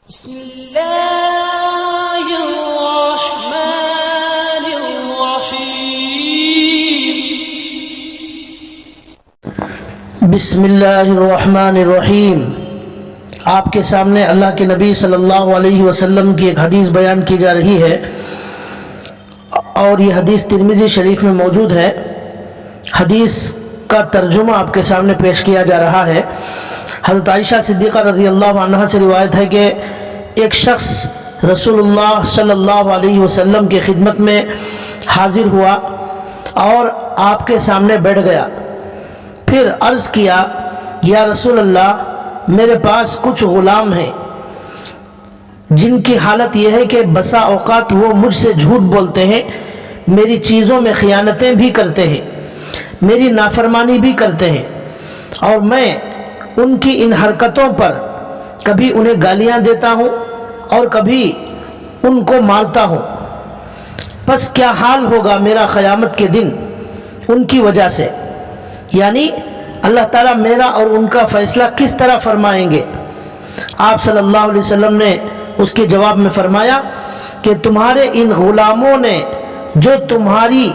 بسم الله الرحمن الرحيم بسم اللہ الرحمن الرحیم۔ آپ کے سامنے اللہ کے نبی صلی اللہ علیہ وسلم کی ایک حدیث بیان کی جا رہی ہے، اور یہ حدیث ترمذی شریف میں موجود ہے۔ حدیث کا ترجمہ آپ کے سامنے پیش کیا جا رہا ہے۔ حضرت عائشہ صدیقہ رضی اللہ عنہا سے روایت ہے کہ ایک شخص رسول اللہ صلی اللہ علیہ وسلم کی خدمت میں حاضر ہوا اور آپ کے سامنے بیٹھ گیا۔ پھر عرض کیا، یا رسول اللہ، میرے پاس کچھ غلام ہیں جن کی حالت یہ ہے کہ بسا اوقات وہ مجھ سے جھوٹ بولتے ہیں، میری چیزوں میں خیانتیں بھی کرتے ہیں، میری نافرمانی بھی کرتے ہیں، اور میں ان کی ان حرکتوں پر کبھی انہیں گالیاں دیتا ہوں اور کبھی ان کو مارتا ہوں۔ پس کیا حال ہوگا میرا قیامت کے دن ان کی وجہ سے؟ یعنی اللہ تعالیٰ میرا اور ان کا فیصلہ کس طرح فرمائیں گے؟ آپ صلی اللہ علیہ وسلم نے اس کے جواب میں فرمایا کہ تمہارے ان غلاموں نے جو تمہاری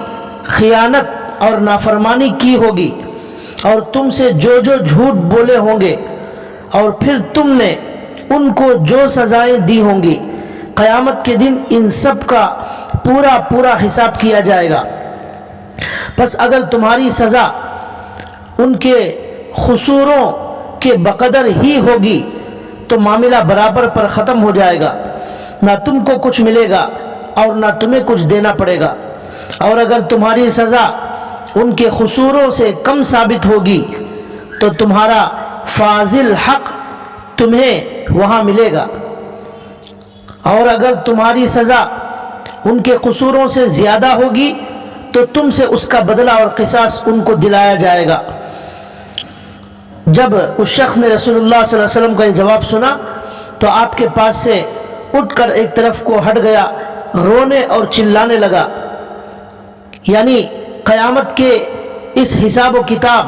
خیانت اور نافرمانی کی ہوگی اور تم سے جو جو جھوٹ بولے ہوں گے، اور پھر تم نے ان کو جو سزائیں دی ہوں گی، قیامت کے دن ان سب کا پورا حساب کیا جائے گا۔ پس اگر تمہاری سزا ان کے قصوروں کے بقدر ہی ہوگی تو معاملہ برابر پر ختم ہو جائے گا، نہ تم کو کچھ ملے گا اور نہ تمہیں کچھ دینا پڑے گا۔ اور اگر تمہاری سزا ان کے قصوروں سے کم ثابت ہوگی تو تمہارا فاضل حق تمہیں وہاں ملے گا، اور اگر تمہاری سزا ان کے قصوروں سے زیادہ ہوگی تو تم سے اس کا بدلہ اور قصاص ان کو دلایا جائے گا۔ جب اس شخص نے رسول اللہ صلی اللہ علیہ وسلم کا یہ جواب سنا تو آپ کے پاس سے اٹھ کر ایک طرف کو ہٹ گیا، رونے اور چلانے لگا۔ یعنی قیامت کے اس حساب و کتاب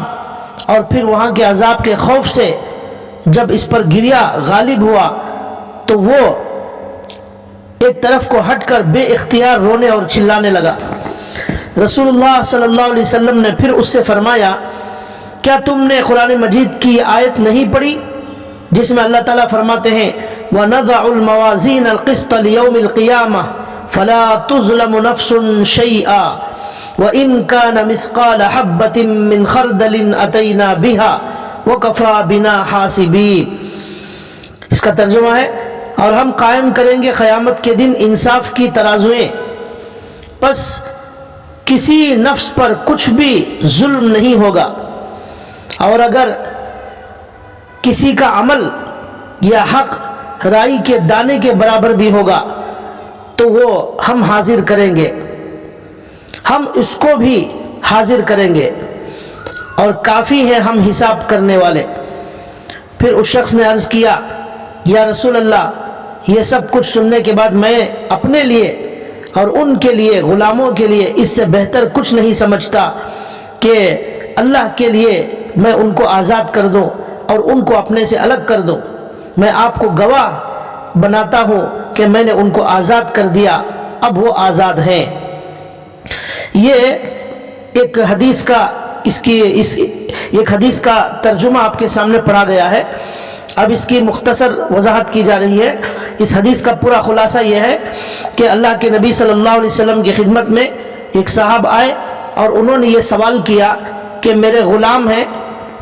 اور پھر وہاں کے عذاب کے خوف سے جب اس پر گریا غالب ہوا تو وہ ایک طرف کو ہٹ کر بے اختیار رونے اور چلانے لگا۔ رسول اللہ صلی اللہ علیہ وسلم نے پھر اس سے فرمایا، کیا تم نے قرآن مجید کی آیت نہیں پڑھی جس میں اللہ تعالیٰ فرماتے ہیں وَنَضَعُ الْمَوَازِينَ الْقِسْطَ لِيَوْمِ الْقِيَامَةِ فَلَا تُظْلَمُ نَفْسٌ شَيْئًا وَإِنْ كَانَ مِثْقَالَ حَبَّةٍ مِّنْ خَرْدَلٍ أَتَيْنَا بِهَا وَكَفَى بِنَا حَاسِبِينَ۔ اس کا ترجمہ ہے، اور ہم قائم کریں گے قیامت کے دن انصاف کی ترازوئیں، پس کسی نفس پر کچھ بھی ظلم نہیں ہوگا، اور اگر کسی کا عمل یا حق رائی کے دانے کے برابر بھی ہوگا تو وہ ہم حاضر کریں گے، ہم اس کو بھی حاضر کریں گے، اور کافی ہے ہم حساب کرنے والے۔ پھر اس شخص نے عرض کیا، یا رسول اللہ، یہ سب کچھ سننے کے بعد میں اپنے لیے اور ان کے لیے، غلاموں کے لیے، اس سے بہتر کچھ نہیں سمجھتا کہ اللہ کے لیے میں ان کو آزاد کر دوں اور ان کو اپنے سے الگ کر دوں۔ میں آپ کو گواہ بناتا ہوں کہ میں نے ان کو آزاد کر دیا، اب وہ آزاد ہیں۔ یہ ایک حدیث کا ترجمہ آپ کے سامنے پڑھا گیا ہے۔ اب اس کی مختصر وضاحت کی جا رہی ہے۔ اس حدیث کا پورا خلاصہ یہ ہے کہ اللہ کے نبی صلی اللہ علیہ وسلم کی خدمت میں ایک صاحب آئے اور انہوں نے یہ سوال کیا کہ میرے غلام ہیں،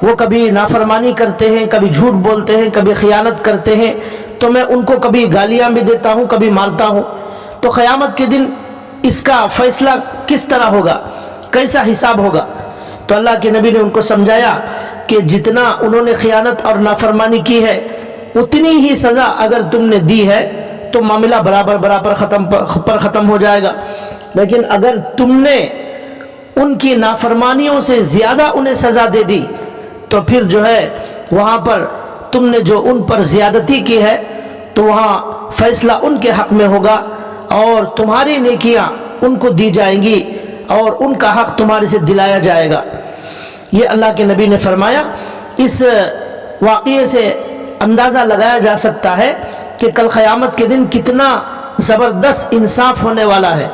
وہ کبھی نافرمانی کرتے ہیں، کبھی جھوٹ بولتے ہیں، کبھی خیانت کرتے ہیں، تو میں ان کو کبھی گالیاں بھی دیتا ہوں، کبھی مارتا ہوں، تو قیامت کے دن اس کا فیصلہ کس طرح ہوگا، کیسا حساب ہوگا؟ تو اللہ کے نبی نے ان کو سمجھایا کہ جتنا انہوں نے خیانت اور نافرمانی کی ہے اتنی ہی سزا اگر تم نے دی ہے تو معاملہ برابر ختم ہو جائے گا، لیکن اگر تم نے ان کی نافرمانیوں سے زیادہ انہیں سزا دے دی تو پھر جو ہے وہاں پر تم نے جو ان پر زیادتی کی ہے تو وہاں فیصلہ ان کے حق میں ہوگا، اور تمہاری نیکیاں ان کو دی جائیں گی اور ان کا حق تمہارے سے دلایا جائے گا۔ یہ اللہ کے نبی نے فرمایا۔ اس واقعے سے اندازہ لگایا جا سکتا ہے کہ کل قیامت کے دن کتنا زبردست انصاف ہونے والا ہے۔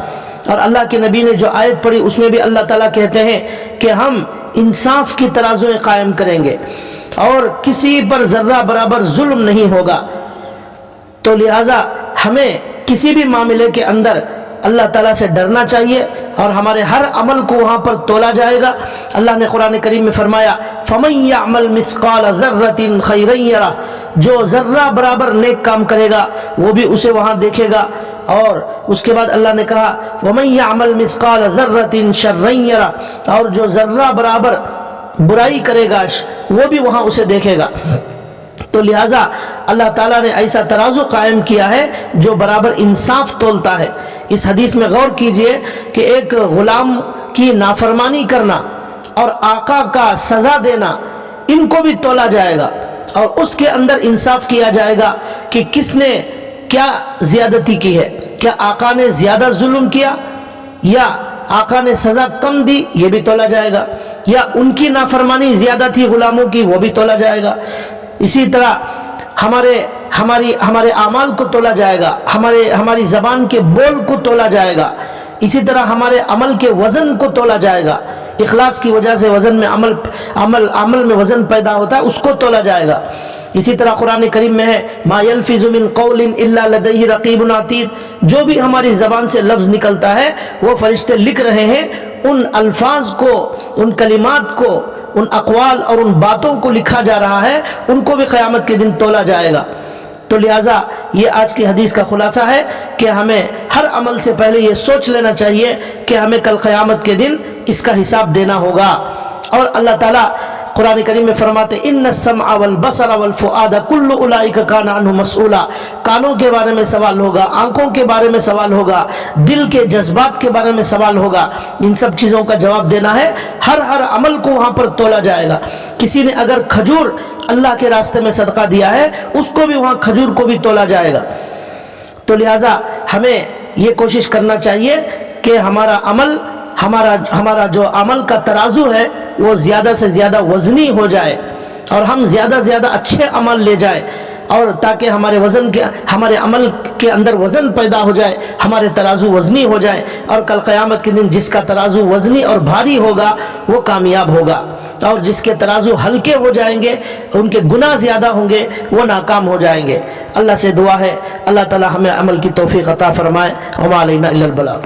اور اللہ کے نبی نے جو آیت پڑھی اس میں بھی اللہ تعالیٰ کہتے ہیں کہ ہم انصاف کی ترازویں قائم کریں گے اور کسی پر ذرہ برابر ظلم نہیں ہوگا۔ تو لہٰذا ہمیں کسی بھی معاملے کے اندر اللہ تعالیٰ سے ڈرنا چاہیے اور ہمارے ہر عمل کو وہاں پر تولا جائے گا۔ اللہ نے قرآن کریم میں فرمایا فَمَن يَعْمَلْ مِثْقَالَ ذَرَّةٍ خَيْرًا يَرَهُ، جو ذرہ برابر نیک کام کرے گا وہ بھی اسے وہاں دیکھے گا۔ اور اس کے بعد اللہ نے کہا وَمَن يَعْمَلْ مِثْقَالَ ذَرَّةٍ شَرًّا يَرَهُ، اور جو ذرہ برابر برائی کرے گا وہ بھی وہاں اسے دیکھے گا۔ تو لہٰذا اللہ تعالیٰ نے ایسا ترازو قائم کیا ہے جو برابر انصاف تولتا ہے۔ اس حدیث میں غور کیجئے کہ ایک غلام کی نافرمانی کرنا اور آقا کا سزا دینا، ان کو بھی تولا جائے گا اور اس کے اندر انصاف کیا جائے گا کہ کس نے کیا زیادتی کی ہے، کیا آقا نے زیادہ ظلم کیا یا آقا نے سزا کم دی، یہ بھی تولا جائے گا، یا ان کی نافرمانی زیادہ تھی غلاموں کی، وہ بھی تولا جائے گا۔ اسی طرح ہمارے اعمال کو تولا جائے گا، ہماری زبان کے بول کو تولا جائے گا، اسی طرح ہمارے عمل کے وزن کو تولا جائے گا۔ اخلاص کی وجہ سے وزن میں عمل میں وزن پیدا ہوتا ہے، اس کو تولا جائے گا۔ اسی طرح قرآن کریم میں ہے ما یلفظ من قول الا لدیہ رقیب عتید، جو بھی ہماری زبان سے لفظ نکلتا ہے وہ فرشتے لکھ رہے ہیں، ان الفاظ کو، ان کلمات کو، ان اقوال اور ان باتوں کو لکھا جا رہا ہے، ان کو بھی قیامت کے دن تولا جائے گا۔ تو لہٰذا یہ آج کی حدیث کا خلاصہ ہے کہ ہمیں ہر عمل سے پہلے یہ سوچ لینا چاہیے کہ ہمیں کل قیامت کے دن اس کا حساب دینا ہوگا۔ اور اللہ تعالیٰ قرآن کریم میں فرماتے ان السمع والبصر والفؤاد کل اولئک کان عنہ مسئولا، کانوں کے بارے میں سوال ہوگا، آنکھوں کے بارے میں سوال ہوگا، دل کے جذبات کے بارے میں سوال ہوگا، ان سب چیزوں کا جواب دینا ہے۔ ہر عمل کو وہاں پر تولا جائے گا۔ کسی نے اگر کھجور اللہ کے راستے میں صدقہ دیا ہے اس کو بھی وہاں کھجور کو بھی تولا جائے گا۔ تو لہٰذا ہمیں یہ کوشش کرنا چاہیے کہ ہمارا جو عمل کا ترازو ہے وہ زیادہ سے زیادہ وزنی ہو جائے اور ہم زیادہ اچھے عمل لے جائیں، اور تاکہ ہمارے عمل کے اندر وزن پیدا ہو جائے، ہمارے ترازو وزنی ہو جائے، اور کل قیامت کے دن جس کا ترازو وزنی اور بھاری ہوگا وہ کامیاب ہوگا، اور جس کے ترازو ہلکے ہو جائیں گے، ان کے گناہ زیادہ ہوں گے، وہ ناکام ہو جائیں گے۔ اللہ سے دعا ہے اللہ تعالی ہمیں عمل کی توفیق عطا فرمائے۔ وما علینا الا البلاغ۔